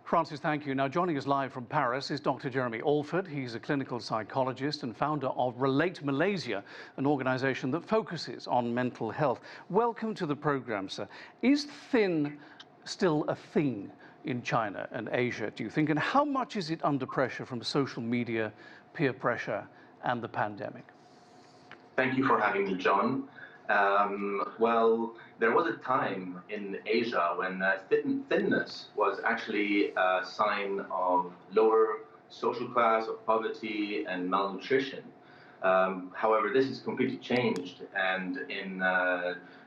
Francis, thank you. Now, joining us live from Paris is Dr. Jeremy Alford. He's a clinical psychologist and founder of Relate Malaysia, an organization that focuses on mental health. Welcome to the program, sir. Is thin still a thing in China and Asia, do you think? And how much is it under pressure from social media, peer pressure, and the pandemic? Thank you for having me, John. Well, there was a time in Asia when thinness was actually a sign of lower social class, of poverty and malnutrition. However, this has completely changed, and in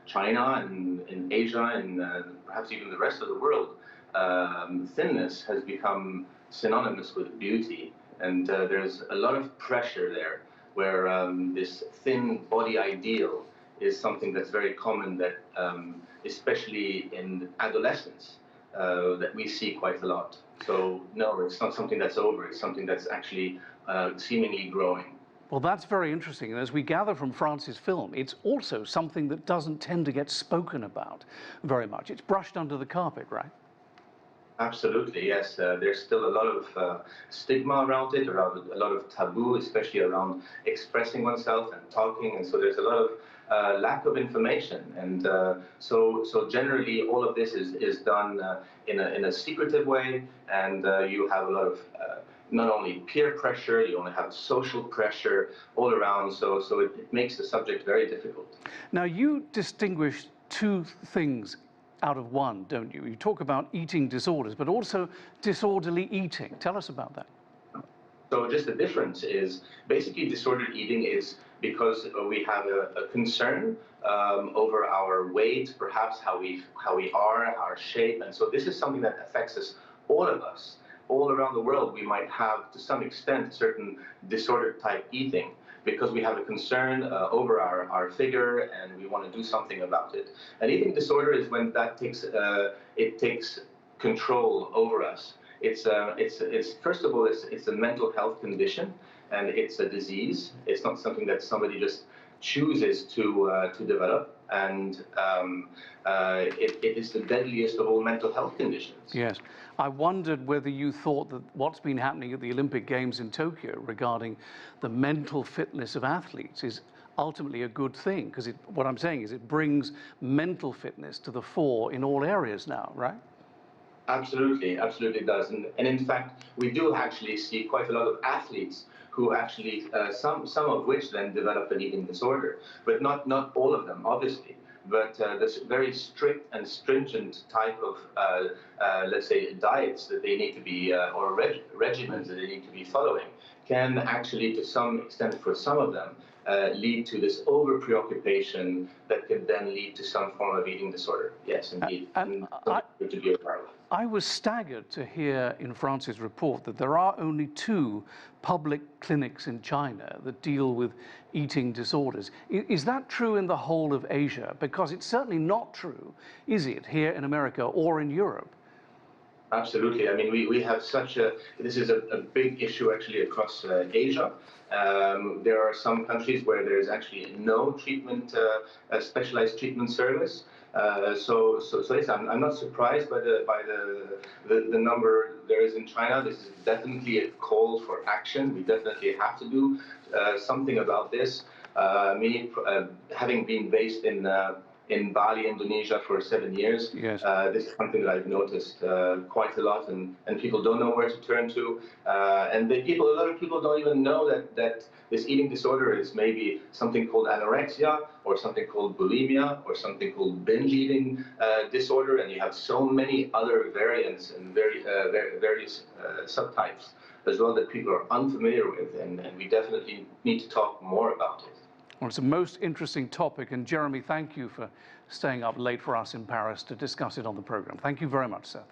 China and in Asia and perhaps even the rest of the world, thinness has become synonymous with beauty, and there's a lot of pressure there, where this thin body ideal is something that's very common, that especially in adolescence, that we see quite a lot. So no, it's not something that's over, it's something that's actually seemingly growing. Well, that's very interesting. And as we gather from France's film, it's also something that doesn't tend to get spoken about very much. It's brushed under the carpet, right? Absolutely, yes. There's still a lot of stigma around it, around a lot of taboo, especially around expressing oneself and talking. And so there's a lot of lack of information. And so generally all of this is done in a secretive way. And you have a lot of not only peer pressure, you only have social pressure all around. So it makes the subject very difficult. Now, you distinguish two things out of one, don't you? You talk about eating disorders, but also disorderly eating. Tell us about that. So just the difference is basically disordered eating is because we have a concern over our weight, perhaps how we are, our shape. And so this is something that affects us, all of us. All around the world, we might have, to some extent, certain disordered type eating, because we have a concern over our figure and we want to do something about it. And eating disorder is when that takes control over us. It's first of all, it's a mental health condition, and it's a disease. It's not something that somebody just chooses to develop, and it is the deadliest of all mental health conditions. Yes. I wondered whether you thought that what's been happening at the Olympic Games in Tokyo regarding the mental fitness of athletes is ultimately a good thing, because what I'm saying is it brings mental fitness to the fore in all areas now, right? Absolutely, absolutely does. And in fact, we do actually see quite a lot of athletes who actually, some of which then develop an eating disorder, but not all of them, obviously. But this very strict and stringent type of, let's say, diets that they need to be, or regimens that they need to be following, can actually, to some extent, for some of them, lead to this over-preoccupation that can then lead to some form of eating disorder. Yes, indeed. And to be a part of. I was staggered to hear in France's report that there are only 2 public clinics in China that deal with eating disorders. Is that true in the whole of Asia? Because it's certainly not true, is it, here in America or in Europe? Absolutely. I mean, we have this is a big issue actually across Asia. There are some countries where there's actually no treatment, specialized treatment service. So yes, I'm not surprised by the number there is in China. This is definitely a call for action. We definitely have to do something about this. Me, having been based in Bali, Indonesia for 7 years. Yes. This is something that I've noticed quite a lot, and people don't know where to turn to. And a lot of people don't even know that this eating disorder is maybe something called anorexia, or something called bulimia, or something called binge eating disorder. And you have so many other variants and various subtypes as well that people are unfamiliar with, and we definitely need to talk more about it. Well, it's a most interesting topic, and Jeremy, thank you for staying up late for us in Paris to discuss it on the program. Thank you very much, sir.